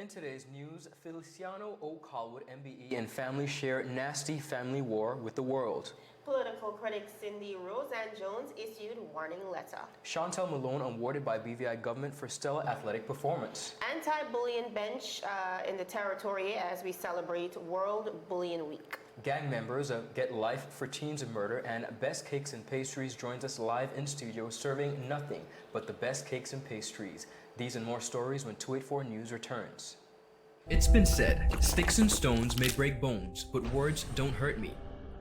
In today's news, Feliciano O. Colwood, MBE, and family share nasty family war with the world. Political critic Cindy Roseanne Jones issued warning letter. Chantel Malone awarded by BVI government for stellar athletic performance. Anti-bullying bench in the territory as we celebrate World Bullying Week. Gang members get life for teens of murder, and Best Cakes and Pastries joins us live in studio serving nothing but the best cakes and pastries. These and more stories when 284 News returns. It's been said, sticks and stones may break bones, but words don't hurt me.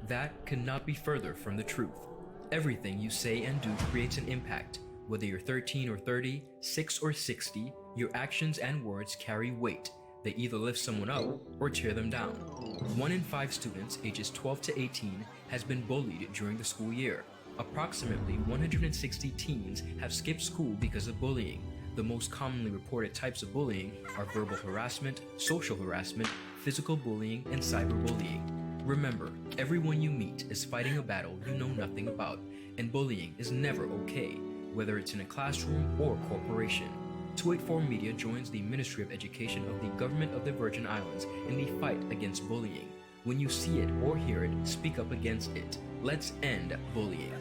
That could not be further from the truth. Everything you say and do creates an impact. Whether you're 13 or 30, 6 or 60, your actions and words carry weight. They either lift someone up or tear them down. 1 in 5 students ages 12 to 18 has been bullied during the school year. Approximately 160 teens have skipped school because of bullying. The most commonly reported types of bullying are verbal harassment, social harassment, physical bullying, and cyberbullying. Remember, everyone you meet is fighting a battle you know nothing about, and bullying is never okay, whether it's in a classroom or corporation. 284 Media joins the Ministry of Education of the Government of the Virgin Islands in the fight against bullying. When you see it or hear it, speak up against it. Let's end bullying.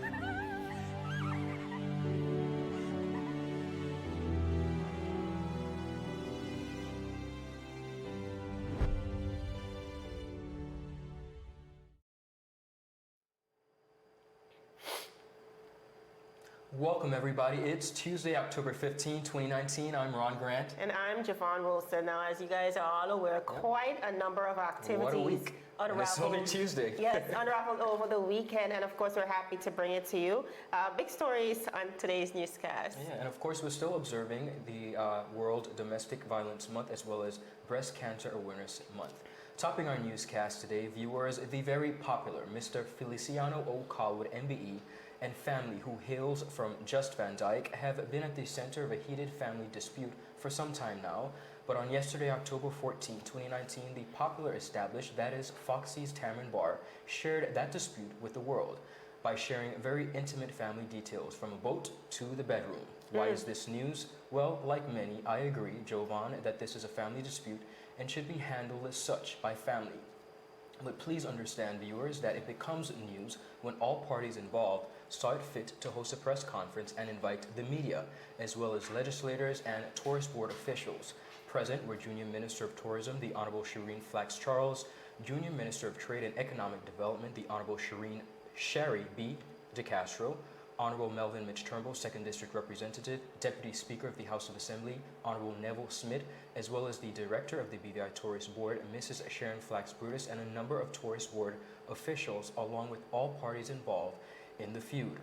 Welcome everybody. It's Tuesday, October 15, 2019. I'm Ron Grant. And I'm Javon Wilson. Now, as you guys are all aware, quite a number of activities What a week. And it's only Tuesday. Yes, unraveled over the weekend, and of course we're happy to bring it to you. Big stories on today's newscast. Yeah, and of course we're still observing the World Domestic Violence Month as well as Breast Cancer Awareness Month. Topping our newscast today, viewers, the very popular Mr. Feliciano O. Colwood, MBE, and family who hails from Just Van Dyke have been at the center of a heated family dispute for some time now. But on yesterday, October 14, 2019, the popular established, that is Foxy's Tamarin Bar, shared that dispute with the world by sharing very intimate family details from a boat to the bedroom. Why is this news? Well, like many, I agree, Jovan, that this is a family dispute and should be handled as such by family. But please understand, viewers, that it becomes news when all parties involved saw it fit to host a press conference and invite the media, as well as legislators and tourist board officials. Present were Junior Minister of Tourism, the Honorable Shireen Flax Charles, Junior Minister of Trade and Economic Development, the Honorable Sherry B. DeCastro, Honorable Melvin Mitch Turnbull, 2nd District Representative, Deputy Speaker of the House of Assembly, Honorable Neville Smith, as well as the Director of the BVI Tourist Board, Mrs. Sharon Flax Brutus, and a number of Tourist Board officials, along with all parties involved in the feud.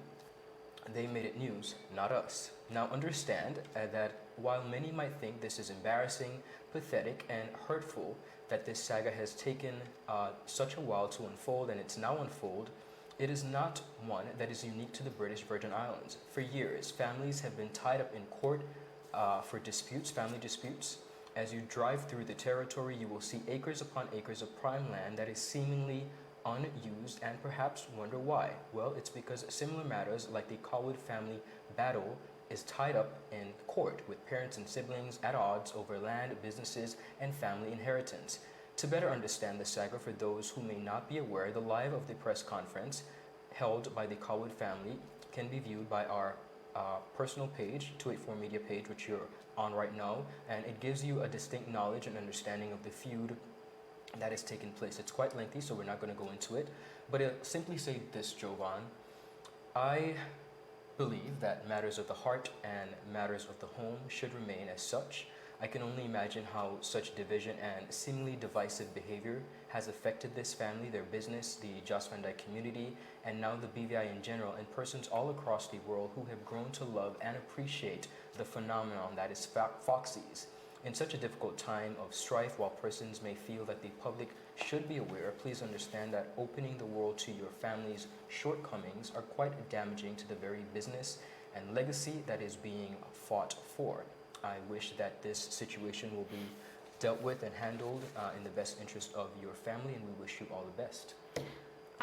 They made it news, not us. Now understand that while many might think this is embarrassing, pathetic, and hurtful, that this saga has taken such a while to unfold and it's now unfold, it is not one that is unique to the British Virgin Islands. For years, families have been tied up in court for disputes, family disputes. As you drive through the territory, you will see acres upon acres of prime land that is seemingly unused and perhaps wonder why. Well, it's because similar matters like the Colwood family battle is tied up in court with parents and siblings at odds over land, businesses, and family inheritance. To better understand the saga for those who may not be aware, the live of the press conference held by the Colwood family can be viewed by our personal page, 284 Media page, which you're on right now, and it gives you a distinct knowledge and understanding of the feud that is taking place. It's quite lengthy, so we're not going to go into it, but it'll simply say this, Jovan. I believe that matters of the heart and matters of the home should remain as such. I can only imagine how such division and seemingly divisive behavior has affected this family, their business, the Just Van Dyke community, and now the BVI in general, and persons all across the world who have grown to love and appreciate the phenomenon that is Foxy's. In such a difficult time of strife, while persons may feel that the public should be aware, please understand that opening the world to your family's shortcomings are quite damaging to the very business and legacy that is being fought for. I wish that this situation will be dealt with and handled in the best interest of your family, and we wish you all the best.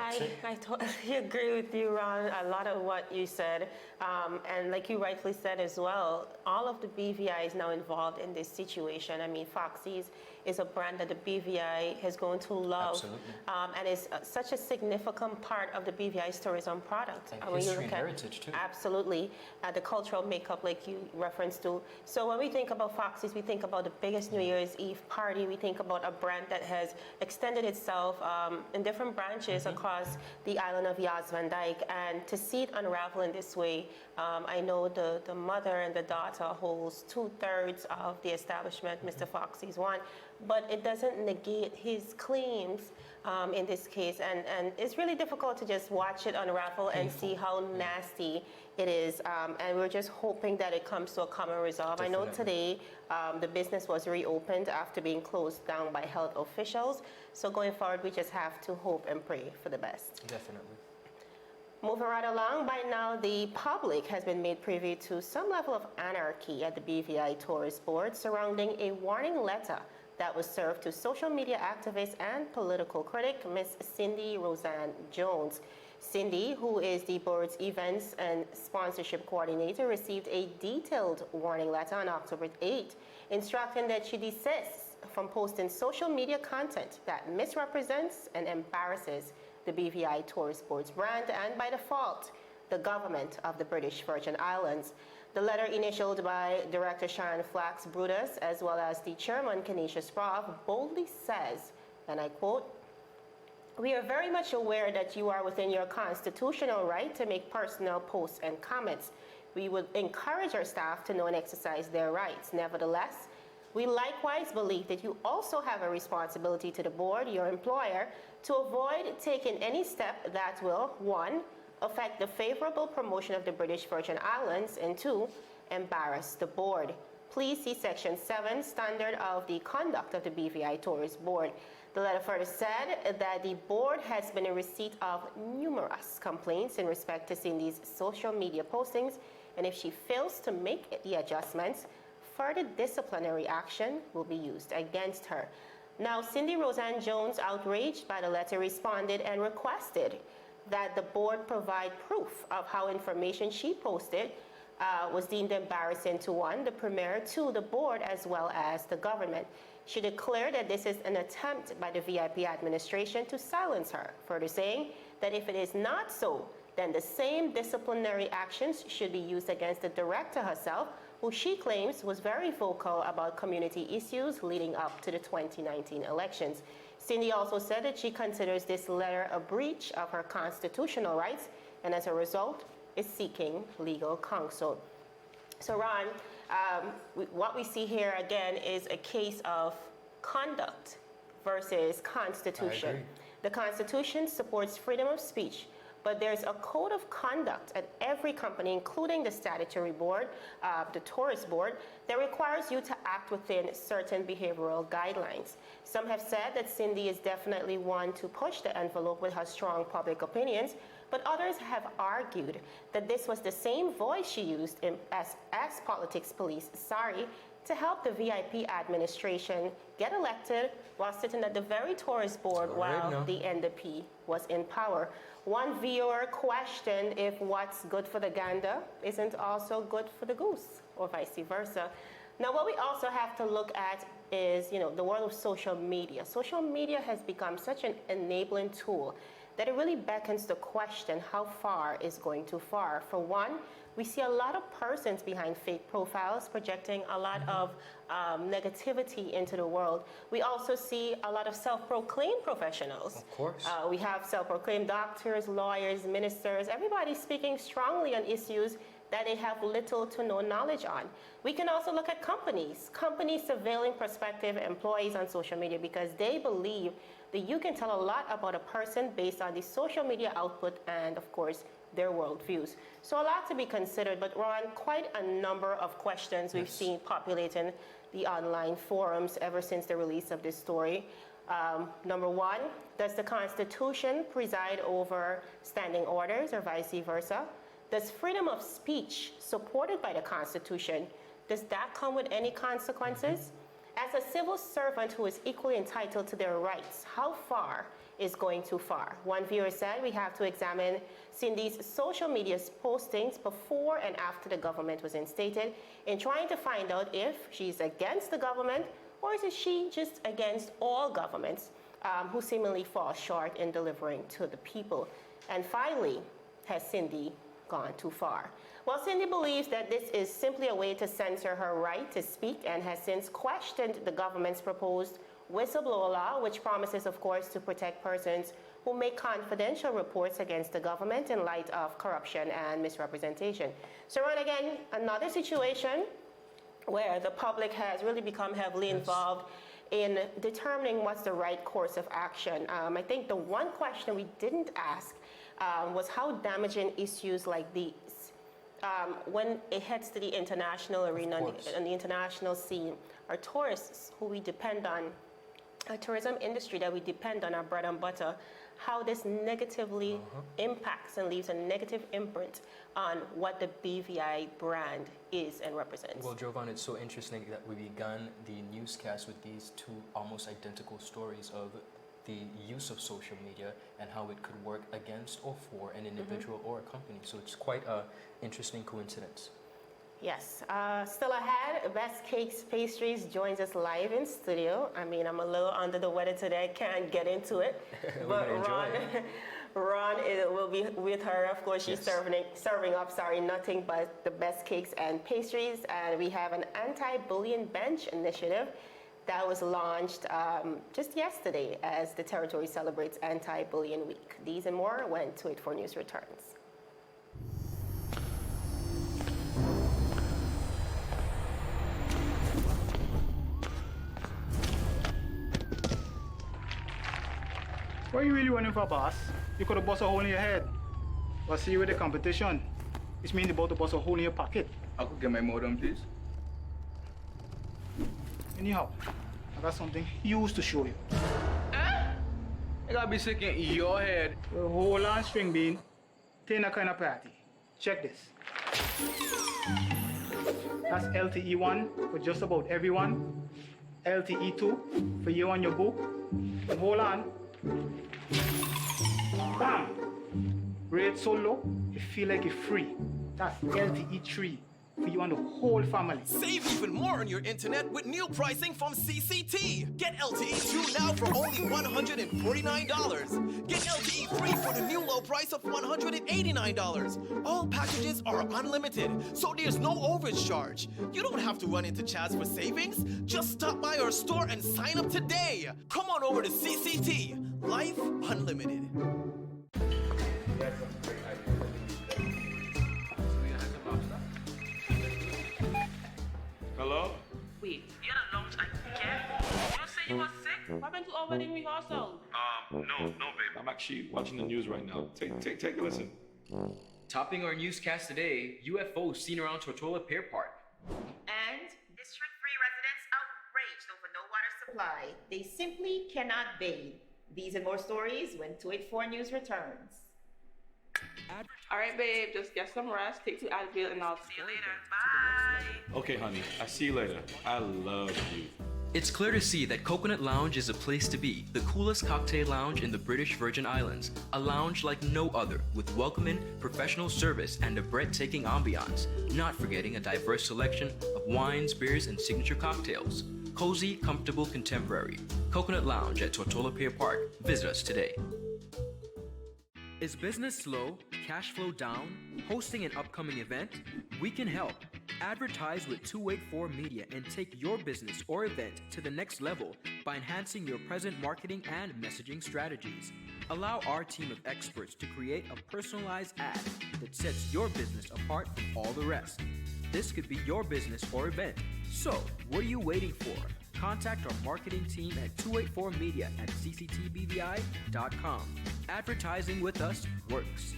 I totally agree with you, Ron. A lot of what you said, and like you rightfully said as well, all of the BVI is now involved in this situation. I mean, Foxy's is a brand that the BVI has grown to love, Absolutely. And is such a significant part of the BVI's tourism product. And When you history look and at- heritage, too. Absolutely, the cultural makeup, like you referenced to. So when we think about Foxy's, we think about the biggest New Year's Eve party. We think about a brand that has extended itself in different branches across the island of Yas Van Dyke, and to see it unravel in this way, I know the mother and the daughter holds 2/3 of the establishment. Mr. Foxy's one, but it doesn't negate his claims in this case, and it's really difficult to just watch it unravel and see how nasty it is, and we're just hoping that it comes to a common resolve. I know Definitely. today the business was reopened after being closed down by health officials, so going forward we just have to hope and pray for the best. Definitely. Moving right along, by now the public has been made privy to some level of anarchy at the BVI Tourist Board surrounding a warning letter that was served to social media activist and political critic, Miss Cindy Roseanne Jones. Cindy, who is the board's events and sponsorship coordinator, received a detailed warning letter on October 8, instructing that she desists from posting social media content that misrepresents and embarrasses the BVI Tourist Board's brand and, by default, the government of the British Virgin Islands. The letter, initialed by Director Sharon Flax Brutus as well as the chairman, Kenesha Sprov, boldly says, and I quote, "We are very much aware that you are within your constitutional right to make personal posts and comments. We would encourage our staff to know and exercise their rights. Nevertheless, we likewise believe that you also have a responsibility to the board, your employer, to avoid taking any step that will, 1, affect the favorable promotion of the British Virgin Islands, and 2, embarrass the board. Please see Section 7, Standard of the Conduct of the BVI Tourist Board." The letter further said that the board has been in receipt of numerous complaints in respect to Cindy's social media postings, and if she fails to make the adjustments, further disciplinary action will be used against her. Now, Cindy Roseanne Jones, outraged by the letter, responded and requested that the board provide proof of how information she posted was deemed embarrassing to 1, the Premier, 2, the board, as well as the government. She declared that this is an attempt by the VIP administration to silence her, further saying that if it is not so, then the same disciplinary actions should be used against the director herself, who she claims was very vocal about community issues leading up to the 2019 elections. Cindy also said that she considers this letter a breach of her constitutional rights, and as a result is seeking legal counsel. So Ron, what we see here again is a case of conduct versus constitution. I agree. The Constitution supports freedom of speech, but there's a code of conduct at every company, including the statutory board, the tourist board, that requires you to act within certain behavioral guidelines. Some have said that Cindy is definitely one to push the envelope with her strong public opinions, but others have argued that this was the same voice she used as politics police, to help the VIP administration get elected while sitting at the very tourist board All right, while now. the NDP was in power. One viewer questioned if what's good for the gander isn't also good for the goose, or vice versa. Now, what we also have to look at is, the world of social media. Social media has become such an enabling tool that it really beckons the question, how far is going too far? For one, we see a lot of persons behind fake profiles projecting a lot of negativity into the world. We also see a lot of self-proclaimed professionals. Of course. We have self-proclaimed doctors, lawyers, ministers, everybody speaking strongly on issues that they have little to no knowledge on. We can also look at companies surveilling prospective employees on social media because they believe that you can tell a lot about a person based on the social media output and, of course, their worldviews. So a lot to be considered, but Ron, quite a number of questions we've seen populating the online forums ever since the release of this story. Number one, does the Constitution preside over standing orders or vice versa? Does freedom of speech supported by the Constitution, does that come with any consequences? As a civil servant who is equally entitled to their rights, how far is going too far. One viewer said we have to examine Cindy's social media postings before and after the government was instated in trying to find out if she's against the government or is she just against all governments who seemingly fall short in delivering to the people. And finally, has Cindy gone too far? Well, Cindy believes that this is simply a way to censor her right to speak and has since questioned the government's proposed whistleblower law, which promises, of course, to protect persons who make confidential reports against the government in light of corruption and misrepresentation. So, Ron, again, another situation where the public has really become heavily involved in determining what's the right course of action. I think the one question we didn't ask was how damaging issues like these, when it heads to the international arena and the international scene, our tourists who we depend on, our tourism industry that we depend on, our bread and butter, how this negatively impacts and leaves a negative imprint on what the BVI brand is and represents. Well, Jovan, it's so interesting that we began the newscast with these two almost identical stories of the use of social media and how it could work against or for an individual or a company. So it's quite an interesting coincidence. Yes. Still ahead, Best Cakes Pastries joins us live in studio. I mean, I'm a little under the weather today. Can't get into it. But Ron will be with her. Of course, she's serving up nothing but the best cakes and pastries. And we have an anti-bullying bench initiative that was launched just yesterday as the territory celebrates Anti-Bullying Week. These and more when 284 News returns. What are you really running for, boss? You could have bust a hole in your head. But see, with the competition, it's mean about to bust a hole in your pocket. I could get my modem, please. Anyhow, I got something huge to show you. I gotta be sick in your head. Well, hold on, string bean. Taking a kind of party. Check this. That's LTE1 for just about everyone. LTE2 for you and your boo. And hold on. Bam! Rate so low, you feel like you're free. That's LTE3 for you and the whole family. Save even more on your internet with new pricing from CCT. Get LTE 2 now for only $149. Get LTE 3 for the new low price of $189. All packages are unlimited, so there's no overage charge. You don't have to run into Chaz for savings. Just stop by our store and sign up today. Come on over to CCT. Life Unlimited. Hello? Wait, you had a long time. Yeah? You say you were sick? What happened to our wedding rehearsal? No, babe. I'm actually watching the news right now. Take a listen. Topping our newscast today, UFOs seen around Tortola Pier Park. And District 3 residents outraged over no water supply. They simply cannot bathe. These and more stories when 284 News returns. All right, babe, just get some rest, take 2 Advil, and I'll see you later. Bye. Okay, honey. I see you later. I love you. It's clear to see that Coconut Lounge is a place to be, the coolest cocktail lounge in the British Virgin Islands. A lounge like no other, with welcoming, professional service, and a breathtaking ambiance. Not forgetting a diverse selection of wines, beers, and signature cocktails. Cozy, comfortable, contemporary. Coconut Lounge at Tortola Pier Park. Visit us today. Is business slow? Cash flow down? Hosting an upcoming event? We can help. Advertise with 284 Media and take your business or event to the next level by enhancing your present marketing and messaging strategies. Allow our team of experts to create a personalized ad that sets your business apart from all the rest. This could be your business or event. So, what are you waiting for? Contact our marketing team at 284media at cctbvi.com. Advertising with us works.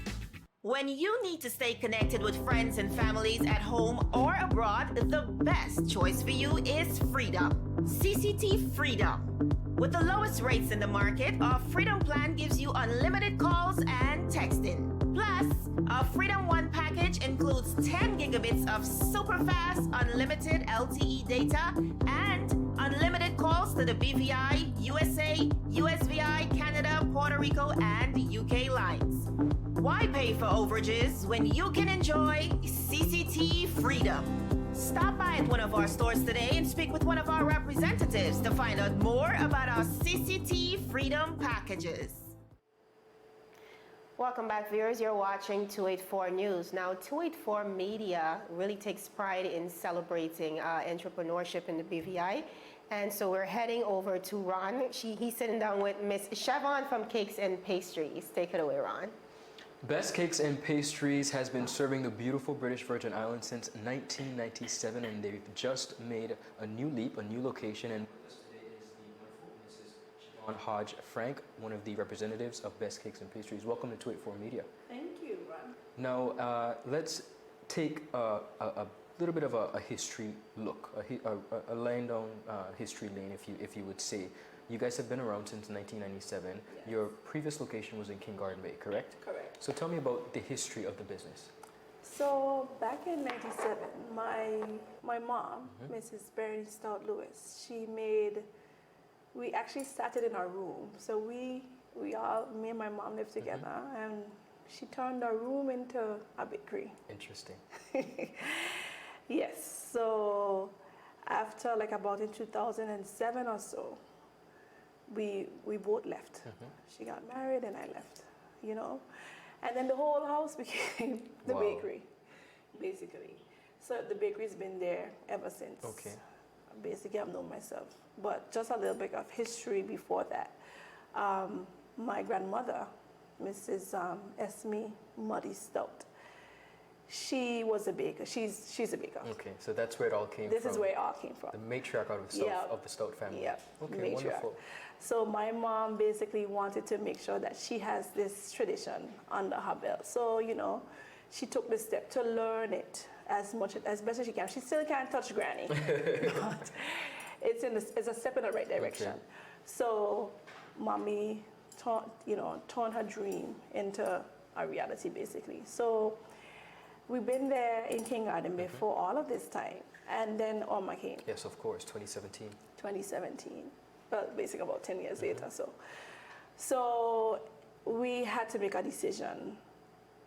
When you need to stay connected with friends and families at home or abroad, the best choice for you is Freedom. CCT Freedom. With the lowest rates in the market, our Freedom plan gives you unlimited calls and texting. Plus, our Freedom One package includes 10 gigabits of super fast, unlimited LTE data and unlimited calls to the BVI, USA, USVI, Canada, Puerto Rico and UK lines. Why pay for overages when you can enjoy CCT Freedom? Stop by at one of our stores today and speak with one of our representatives to find out more about our CCT Freedom packages. Welcome back, viewers. You're watching 284 News. Now, 284 Media really takes pride in celebrating entrepreneurship in the BVI. And so we're heading over to Ron. He's sitting down with Miss Siobhan from Cakes and Pastries. Take it away, Ron. Best Cakes and Pastries has been serving the beautiful British Virgin Islands since 1997, and they've just made a new leap, a new location. And with us today is the wonderful Mrs. Siobhan Hodge Frank, one of the representatives of Best Cakes and Pastries. Welcome to 284 Media. Thank you, Ron. Now, let's take a little bit of a history look, a laying down history lane, if you would say. You guys have been around since 1997. Yes. Your previous location was in King Garden Bay, correct? Correct. So tell me about the history of the business. So back in '97, my mom, Mrs. Bernie Stout Lewis, we actually started in our room. So me and my mom lived together, and she turned our room into a bakery. Interesting. Yes. So after about in 2007 or so, we both left. She got married and I left, and then the whole house became the Wow. bakery, basically. So the bakery's been there ever since. Okay. Basically, I've known myself. But just a little bit of history before that. My grandmother, Mrs. Esme Muddy Stout, she was a baker. She's a baker. Okay, so that's where it all came from. This is where it all came from. The matriarch out of the Stout family. Yeah. Okay, matriarch. wonderful. So my mom basically wanted to make sure that she has this tradition under her belt. So, she took the step to learn it as best as she can. She still can't touch Granny, but it's a step in the right direction. Okay. So mommy turned her dream into a reality, basically. So we've been there in King Garden Bay for all of this time. And then Irma came. Yes, of course, 2017. 2017. Well, basically about 10 years later. So we had to make a decision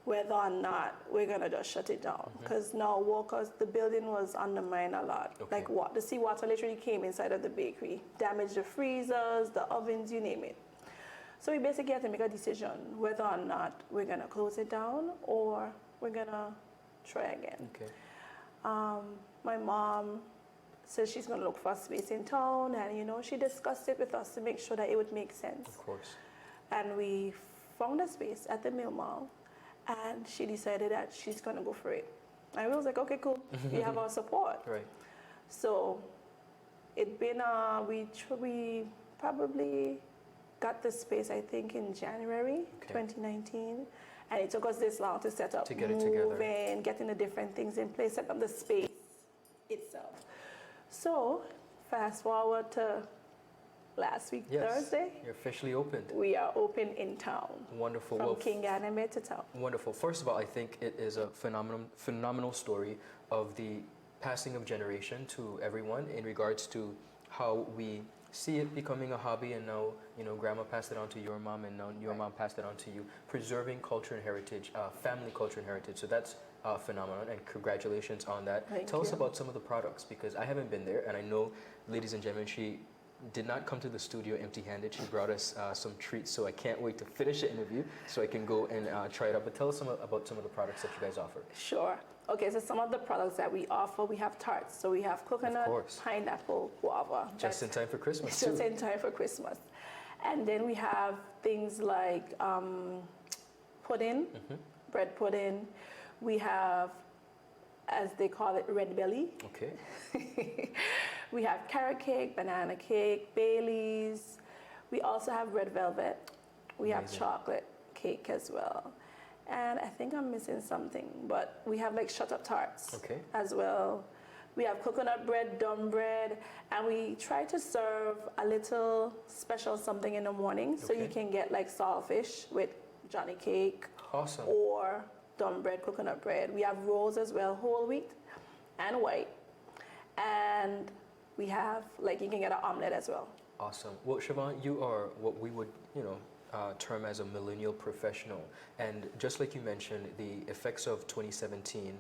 whether or not we're going to just shut it down. Because now workers, the building was undermined a lot. Okay. The seawater literally came inside of the bakery, damaged the freezers, the ovens, you name it. So we basically had to make a decision whether or not we're going to close it down or we're going to try again. Okay. My mom says she's going to look for a space in town, and she discussed it with us to make sure that it would make sense. Of course. And we found a space at the Mill Mall, and she decided that she's going to go for it. And we was like, okay, cool, you have our support. Right. So it been we probably got the space, I think, in January 2019. And it took us this long to set up, to get it together, moving, getting the different things in place, set up the space itself. So fast forward to last week, Yes, Thursday. you're officially opened. We are open in town. Wonderful. From Well, King Garden Bay to town. Wonderful. First of all, I think it is a phenomenal story of the passing of generation to everyone in regards to how we see it becoming a hobby, and now grandma passed it on to your mom, and now your mom passed it on to you. Preserving culture and heritage, family culture and heritage. So that's phenomenal, and congratulations on that. Tell us about some of the products, because I haven't been there, and I know, ladies and gentlemen, she did not come to the studio empty-handed. She brought us some treats, so I can't wait to finish the interview so I can go and try it out. But tell us about some of the products that you guys offer. Sure. Okay, so some of the products that we offer, we have tarts. So we have coconut, pineapple, guava. Just in time for Christmas, too. Just in time for Christmas. And then we have things like pudding, bread pudding. We have, as they call it, red belly. Okay. We have carrot cake, banana cake, Baileys. We also have red velvet. We have chocolate cake as well. And I think I'm missing something, but we have shut up tarts as well. We have coconut bread, dumb bread, and we try to serve a little special something in the morning. So you can get saltfish with Johnny cake. Awesome. Or dumb bread, coconut bread. We have rolls as well, whole wheat and white. And we have, you can get an omelet as well. Awesome. Well, Siobhan, you are what we would, term as a millennial professional. And just like you mentioned, the effects of 2017,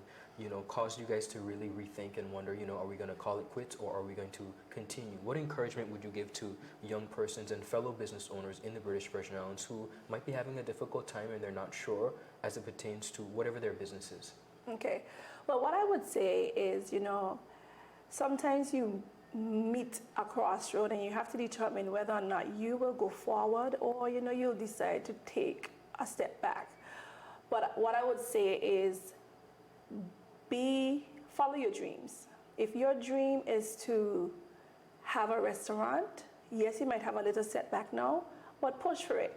caused you guys to really rethink and wonder, are we going to call it quits or are we going to continue? What encouragement would you give to young persons and fellow business owners in the British Virgin Islands who might be having a difficult time and they're not sure as it pertains to whatever their business is? Okay. Well, what I would say is, sometimes you meet a crossroad and you have to determine whether or not you will go forward or, you'll decide to take a step back. But what I would say is follow your dreams. If your dream is to have a restaurant, yes, you might have a little setback now, but push for it.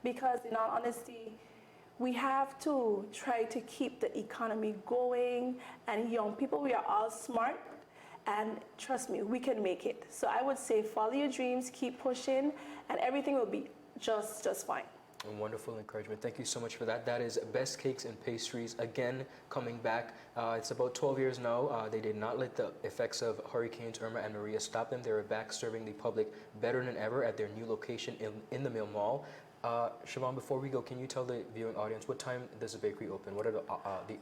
Because in all honesty, we have to try to keep the economy going, and young people, we are all smart, and trust me, we can make it. So I would say follow your dreams, keep pushing, and everything will be just fine. A wonderful encouragement. Thank you so much for that. That is Best Cakes and Pastries, again, coming back. It's about 12 years now. They did not let the effects of Hurricanes Irma and Maria stop them. They are back serving the public better than ever at their new location in the Mill Mall. Siobhan, before we go, can you tell the viewing audience what time does the bakery open? What are the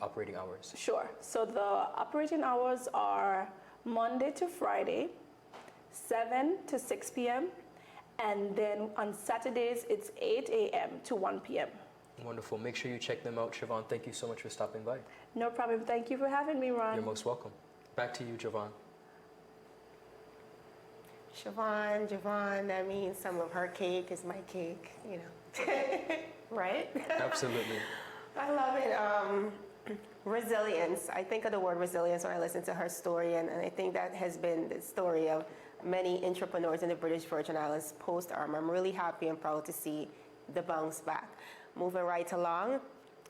operating hours? Sure. So the operating hours are Monday to Friday, 7 to 6 p.m., and then on Saturdays, it's 8 a.m. to 1 p.m. Wonderful. Make sure you check them out. Siobhan, thank you so much for stopping by. No problem. Thank you for having me, Ron. You're most welcome. Back to you, Javon. Javon, that means some of her cake is my cake, right? Absolutely. I love it. Resilience. I think of the word resilience when I listen to her story, and I think that has been the story of many entrepreneurs in the British Virgin Islands post-Irma. I'm really happy and proud to see the bounce back. Moving right along,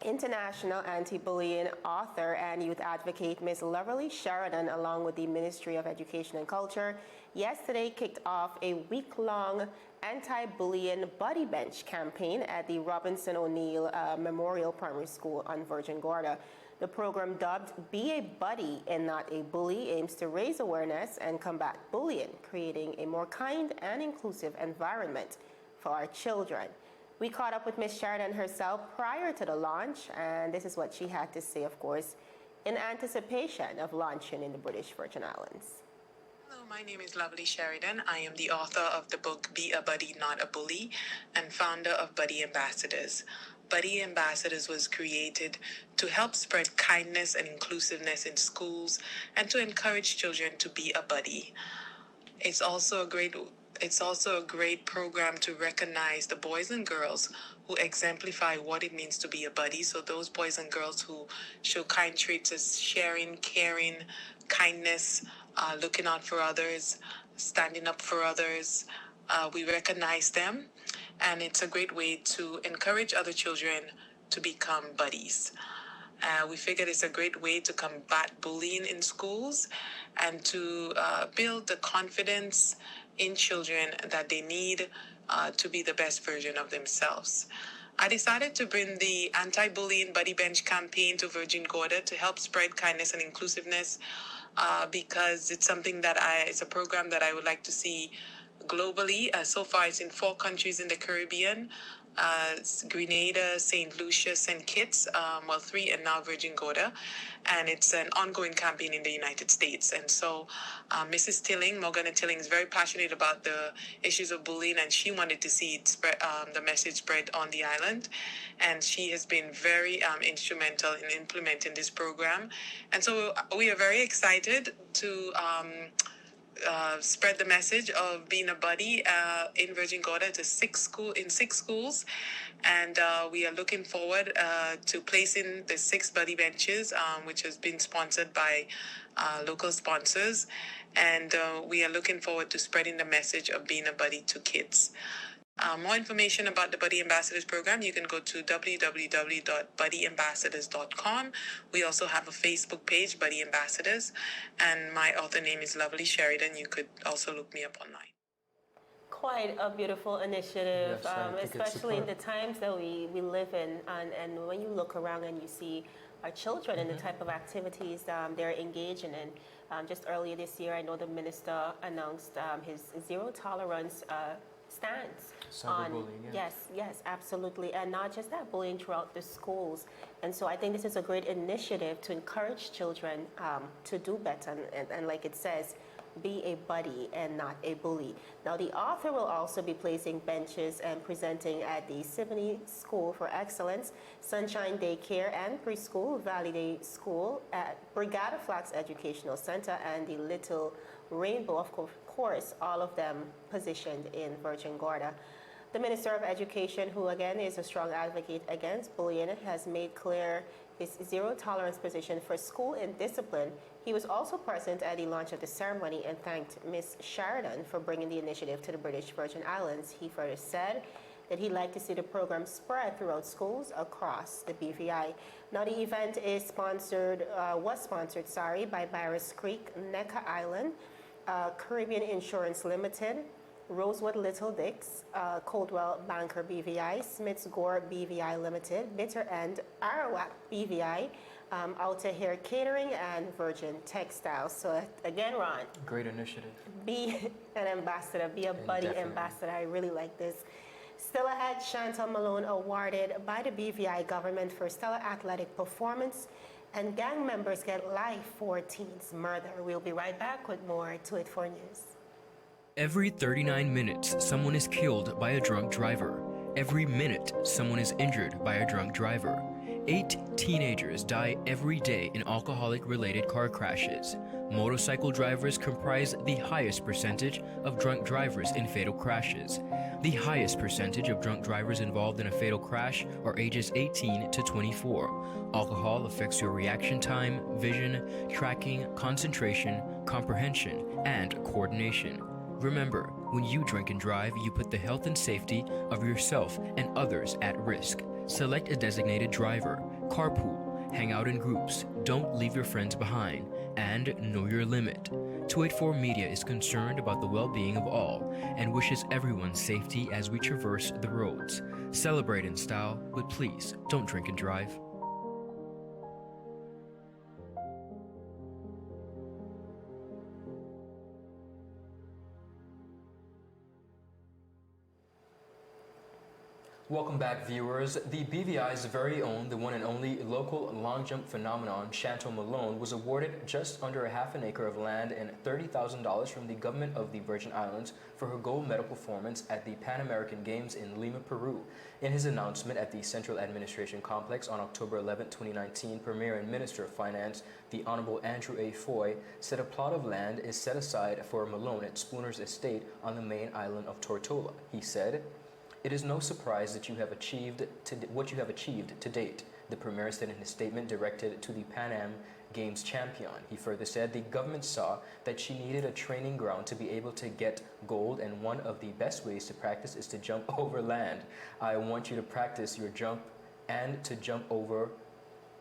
international anti-bullying author and youth advocate Ms. Loverly Sheridan, along with the Ministry of Education and Culture, yesterday kicked off a week-long anti-bullying buddy bench campaign at the Robinson O'Neill Memorial Primary School on Virgin Gorda. The program, dubbed Be a Buddy and Not a Bully, aims to raise awareness and combat bullying, creating a more kind and inclusive environment for our children. We caught up with Ms. Sheridan herself prior to the launch, and this is what she had to say, of course, in anticipation of launching in the British Virgin Islands. Hello, my name is Lovely Sheridan. I am the author of the book Be a Buddy, Not a Bully, and founder of Buddy Ambassadors. Buddy Ambassadors was created to help spread kindness and inclusiveness in schools and to encourage children to be a buddy. It's also a great program to recognize the boys and girls who exemplify what it means to be a buddy. So those boys and girls who show kind traits as sharing, caring, kindness, looking out for others, standing up for others. We recognize them, and it's a great way to encourage other children to become buddies. We figured it's a great way to combat bullying in schools and to build the confidence in children that they need to be the best version of themselves. I decided to bring the anti-bullying buddy bench campaign to Virgin Gorda to help spread kindness and inclusiveness because it's something it's a program that I would like to see globally. So far, it's in 4 countries in the Caribbean, Grenada, St. Lucia, St. Kitts, 3, and now Virgin Gorda. And it's an ongoing campaign in the United States. And so Mrs. Tilling, Morgana Tilling, is very passionate about the issues of bullying, and she wanted to see it spread, the message spread on the island. And she has been very instrumental in implementing this program. And so we are very excited to spread the message of being a buddy in Virgin Gorda to 6 schools, and we are looking forward to placing the 6 buddy benches, which has been sponsored by local sponsors, and we are looking forward to spreading the message of being a buddy to kids. More information about the Buddy Ambassadors program, you can go to www.buddyambassadors.com. We also have a Facebook page, Buddy Ambassadors, and my author name is Lovely Sheridan. You could also look me up online. Quite a beautiful initiative, Yes, I think it's especially in the superb. times that we live in. And when you look around and you see our children and the type of activities they're engaging in. Just earlier this year, I know the minister announced his zero tolerance stance Cyberbullying, yeah. yes, absolutely. And not just that, bullying throughout the schools. And so I think this is a great initiative to encourage children to do better. And like it says, be a buddy and not a bully. Now, the author will also be placing benches and presenting at the Symphony School for Excellence, Sunshine Daycare and Preschool, Valley Day School, at Brigada Flats Educational Center, and the Little Rainbow, of course, all of them positioned in Virgin Gorda. The Minister of Education, who again is a strong advocate against bullying, has made clear his zero tolerance position for school indiscipline. He was also present at the launch of the ceremony and thanked Ms. Sheridan for bringing the initiative to the British Virgin Islands. He further said that he'd like to see the program spread throughout schools across the BVI. Now, the event was sponsored by Barris Creek, Necker Island, Caribbean Insurance Limited, Rosewood Little Dicks, Coldwell Banker BVI, Smith's Gore BVI Limited, Bitter End, Arawak BVI, Outer Hair Catering, and Virgin Textiles. So again, Ron, Great initiative. be an ambassador, be a buddy Definitely. ambassador. I really like this. Still ahead, Chantal Malone awarded by the BVI government for stellar athletic performance, and gang members get life for teens murder. We'll be right back with more To It For News. Every 39 minutes, someone is killed by a drunk driver. Every minute, someone is injured by a drunk driver. 8 teenagers die every day in alcoholic-related car crashes. Motorcycle drivers comprise the highest percentage of drunk drivers in fatal crashes. The highest percentage of drunk drivers involved in a fatal crash are ages 18 to 24. Alcohol affects your reaction time, vision, tracking, concentration, comprehension, and coordination. Remember, when you drink and drive, you put the health and safety of yourself and others at risk. Select a designated driver, carpool, hang out in groups, don't leave your friends behind, and know your limit. 284 Media is concerned about the well-being of all and wishes everyone safety as we traverse the roads. Celebrate in style, but please don't drink and drive. Welcome back, viewers. The BVI's very own, the one and only local long jump phenomenon, Chantal Malone, was awarded just under a half an acre of land and $30,000 from the government of the Virgin Islands for her gold medal performance at the Pan American Games in Lima, Peru. In his announcement at the Central Administration Complex on October 11, 2019, Premier and Minister of Finance, the Honorable Andrew A. Foy, said a plot of land is set aside for Malone at Spooner's Estate on the main island of Tortola. He said, "It is no surprise that what you have achieved to date," the Premier said in his statement directed to the Pan Am Games champion. He further said the government saw that she needed a training ground to be able to get gold, and one of the best ways to practice is to jump over land. I want you to practice your jump and to jump over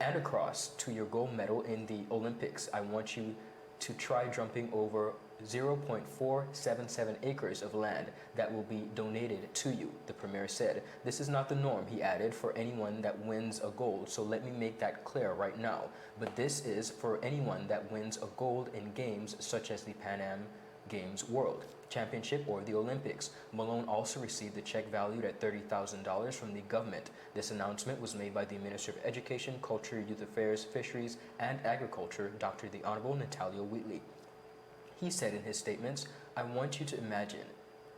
and across to your gold medal in the Olympics. I want you to try jumping over 0.477 acres of land that will be donated to you, the Premier said. This is not the norm, he added, for anyone that wins a gold, so let me make that clear right now. But this is for anyone that wins a gold in games such as the Pan Am Games World Championship or the Olympics. Malone also received a check valued at $30,000 from the government. This announcement was made by the Minister of Education, Culture, Youth Affairs, Fisheries, and Agriculture, Dr. the Honorable Natalia Wheatley. He said in his statements, "I want you to imagine,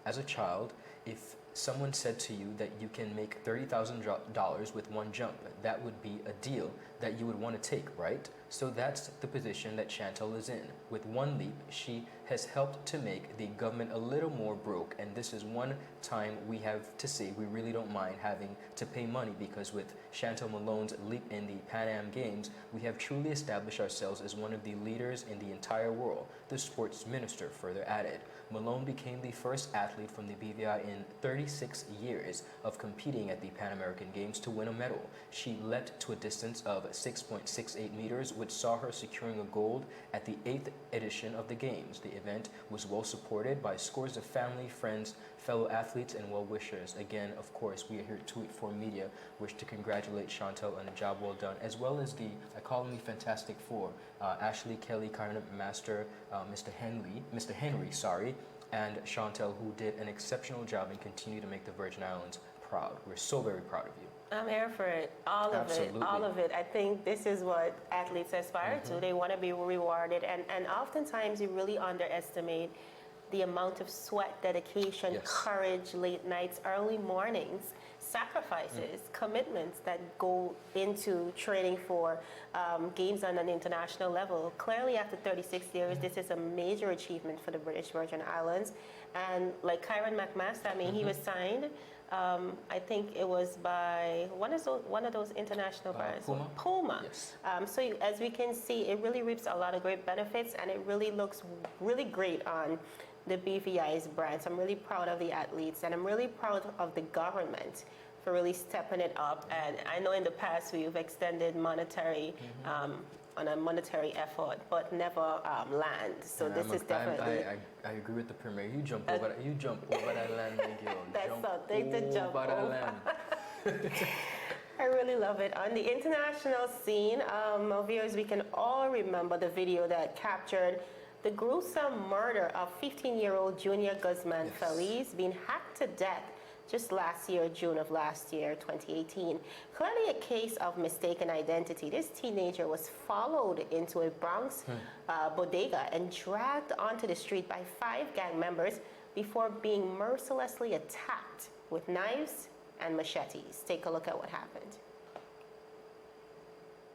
as a child, if someone said to you that you can make $30,000 with one jump, that would be a deal that you would want to take, right? So that's the position that Chantal is in. With one leap, she has helped to make the government a little more broke, and this is one time we have to say we really don't mind having to pay money, because with Chantal Malone's leap in the Pan Am Games, we have truly established ourselves as one of the leaders in the entire world," the sports minister further added. Malone became the first athlete from the BVI in 36 years of competing at the Pan American Games to win a medal. She leapt to a distance of 6.68 meters, which saw her securing a gold at the 8th edition of the Games. The event was well supported by scores of family, friends, fellow athletes, and well-wishers. Again, of course, we are here at 284 Media, wish to congratulate Chantal on a job well done, as well as the, I call them the Fantastic Four, Ashley, Kelly, Karen Master, Mr. Henry, and Chantel, who did an exceptional job and continue to make the Virgin Islands proud. We're so very proud of you. I'm here for it. All of Absolutely. it. All of it. I think this is what athletes aspire to. They want to be rewarded. And oftentimes you really underestimate the amount of sweat, dedication, Yes. courage, late nights, early mornings, sacrifices, commitments that go into training for games on an international level. Clearly, after 36 years, this is a major achievement for the British Virgin Islands. And like Kyron McMaster, I mean, he was signed. I think it was by one of those international brands. Puma? Puma. Yes. As we can see, it really reaps a lot of great benefits, and it really looks really great on the BVI's brand. So I'm really proud of the athletes, and I'm really proud of the government for really stepping it up. And I know in the past we've extended monetary on a monetary effort, but never land. So And this is definitely. I agree with the Premier. You jump over that land, my girl. That's something to jump over that over. land. I really love it. On the international scene, viewers, we can all remember the video that captured the gruesome murder of 15-year-old Junior Guzman Feliz being hacked to death just last year, June of last year, 2018. Clearly a case of mistaken identity. This teenager was followed into a Bronx bodega and dragged onto the street by 5 gang members before being mercilessly attacked with knives and machetes. Take a look at what happened.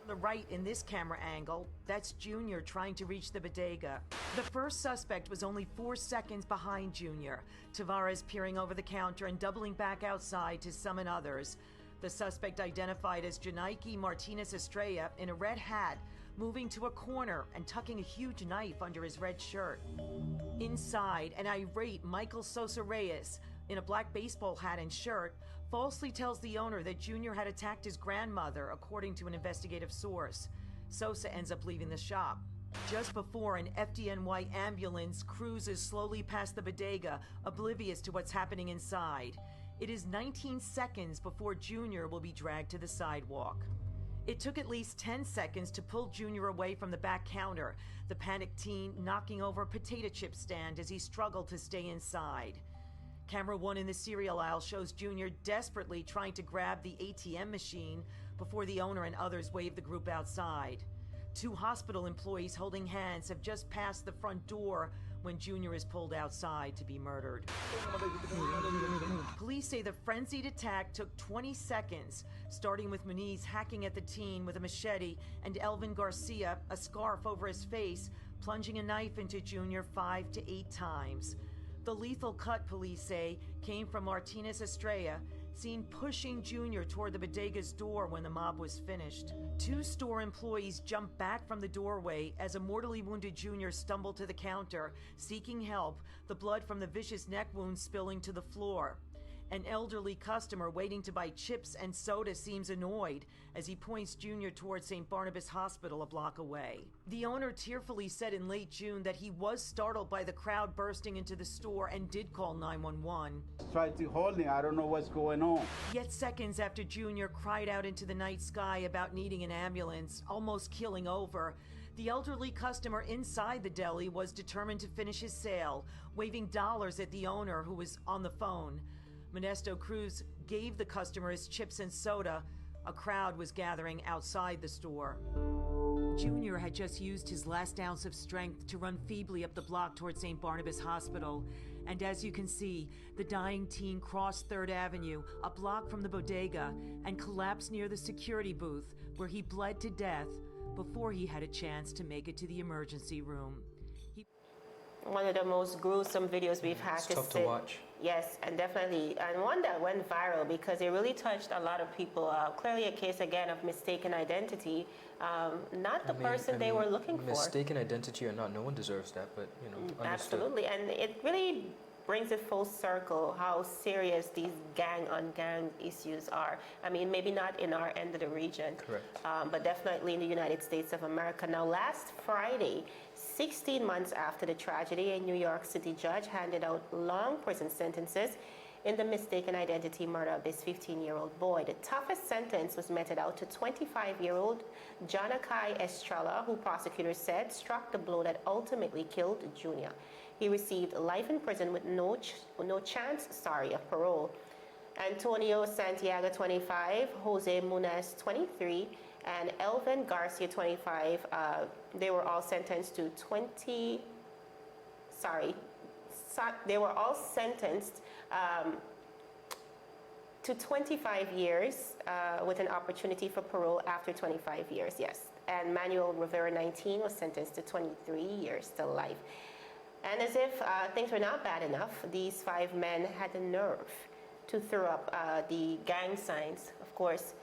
The right in this camera angle, that's Junior trying to reach the bodega. The first suspect was only 4 seconds behind Junior, Tavares peering over the counter and doubling back outside to summon others. The suspect identified as Janaiki Martinez Estrella in a red hat, moving to a corner and tucking a huge knife under his red shirt. Inside, an irate Michael Sosa Reyes, in a black baseball hat and shirt, falsely tells the owner that Junior had attacked his grandmother, according to an investigative source. Sosa ends up leaving the shop. Just before an FDNY ambulance cruises slowly past the bodega, oblivious to what's happening inside. It is 19 seconds before Junior will be dragged to the sidewalk. It took at least 10 seconds to pull Junior away from the back counter, the panicked teen knocking over a potato chip stand as he struggled to stay inside. Camera 1 in the cereal aisle shows Junior desperately trying to grab the ATM machine before the owner and others wave the group outside. 2 hospital employees holding hands have just passed the front door when Junior is pulled outside to be murdered. Police say the frenzied attack took 20 seconds, starting with Muniz hacking at the teen with a machete and Elvin Garcia, a scarf over his face, plunging a knife into Junior 5 to 8 times. The lethal cut, police say, came from Martinez Estrella, seen pushing Junior toward the bodega's door when the mob was finished. 2 store employees jumped back from the doorway as a mortally wounded Junior stumbled to the counter, seeking help, the blood from the vicious neck wound spilling to the floor. An elderly customer waiting to buy chips and soda seems annoyed as he points Junior towards St. Barnabas Hospital a block away. The owner tearfully said in late June that he was startled by the crowd bursting into the store and did call 911. Tried to hold him, I don't know what's going on. Yet seconds after Junior cried out into the night sky about needing an ambulance, almost keeling over, the elderly customer inside the deli was determined to finish his sale, waving dollars at the owner who was on the phone. Modesto Cruz gave the customer his chips and soda. A crowd was gathering outside the store. Junior had just used his last ounce of strength to run feebly up the block toward St. Barnabas Hospital. And as you can see, the dying teen crossed 3rd Avenue, a block from the bodega, and collapsed near the security booth, where he bled to death before he had a chance to make it to the emergency room. One of the most gruesome videos we've had It's tough to watch. Yes, and definitely, and one that went viral because it really touched a lot of people. Clearly a case, again, of mistaken identity, not the person they were looking for. Mistaken identity or not, no one deserves that, but, you know, understood. Absolutely, and it really brings it full circle how serious these gang-on-gang issues are. I mean, maybe not in our end of the region, Correct. But definitely in the United States of America. Now, last Friday, 16 months after the tragedy, a New York City judge handed out long prison sentences in the mistaken identity murder of this 15-year-old boy. The toughest sentence was meted out to 25-year-old Janakai Estrella, who prosecutors said struck the blow that ultimately killed Junior. He received life in prison with no chance, of parole. Antonio Santiago, 25, Jose Munez, 23, and Elvin Garcia, 25. They were all sentenced to they were all sentenced to 25 years with an opportunity for parole after 25 years, yes. And Manuel Rivera, 19, was sentenced to 23 years to life. And as if things were not bad enough, these 5 men had the nerve to throw up the gang signs, of course,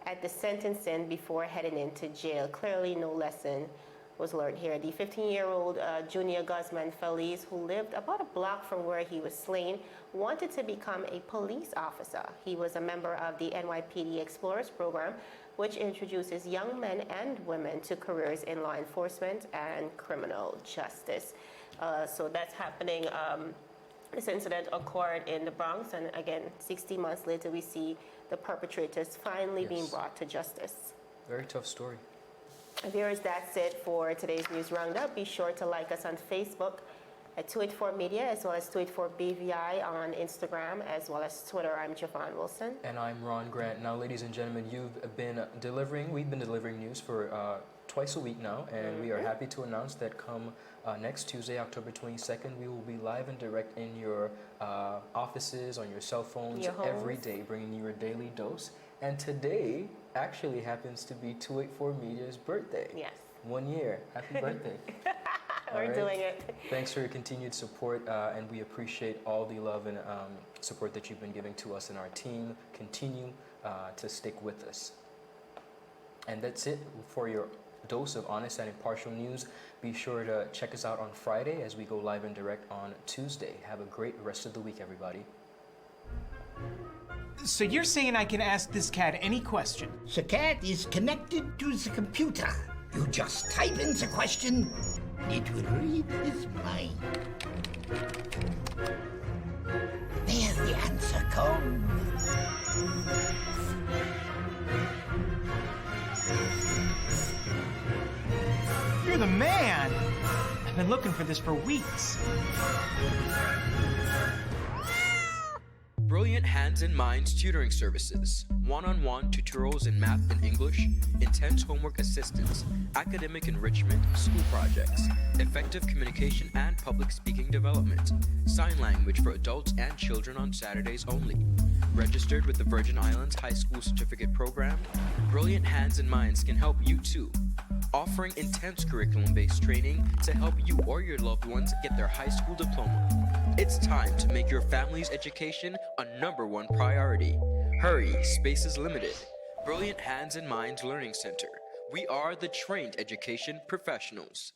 at the sentencing before heading into jail. Clearly, no lesson was learned here. The 15-year-old Junior Guzman Feliz, who lived about a block from where he was slain, wanted to become a police officer. He was a member of the NYPD Explorers program, which introduces young men and women to careers in law enforcement and criminal justice. So that's happening. This incident occurred in the Bronx, and again, 60 months later, we see the perpetrators finally being brought to justice. Very tough story. Viewers, that's it for today's News Roundup. Be sure to like us on Facebook at 284 Media, as well as 284 BVI on Instagram, as well as Twitter. I'm Javon Wilson. And I'm Ron Grant. Now, ladies and gentlemen, we've been delivering news for twice a week now, and we are happy to announce that come next Tuesday, October 22nd, we will be live and direct in your offices, on your cell phones, every day, bringing you a daily dose. And today actually happens to be 284 Media's birthday. Yes. 1 year. Happy birthday. We're doing it. Thanks for your continued support, and we appreciate all the love and support that you've been giving to us and our team. Continue to stick with us. And that's it for your dose of honest and impartial news. Be sure to check us out on Friday as we go live and direct on Tuesday. Have a great rest of the week, everybody. So you're saying I can ask this cat any question? The cat is connected to the computer. You just type in the question, it will read his mind. There the answer comes. You're the man! I've been looking for this for weeks. Brilliant Hands and Minds Tutoring Services. One-on-one tutorials in math and English, intense homework assistance, academic enrichment, school projects, effective communication and public speaking development, sign language for adults and children on Saturdays only. Registered with the Virgin Islands High School Certificate Program, Brilliant Hands and Minds can help you too. Offering intense curriculum-based training to help you or your loved ones get their high school diploma. It's time to make your family's education a #1 priority. Hurry, space is limited. Brilliant Hands and Minds Learning Center. We are the trained education professionals.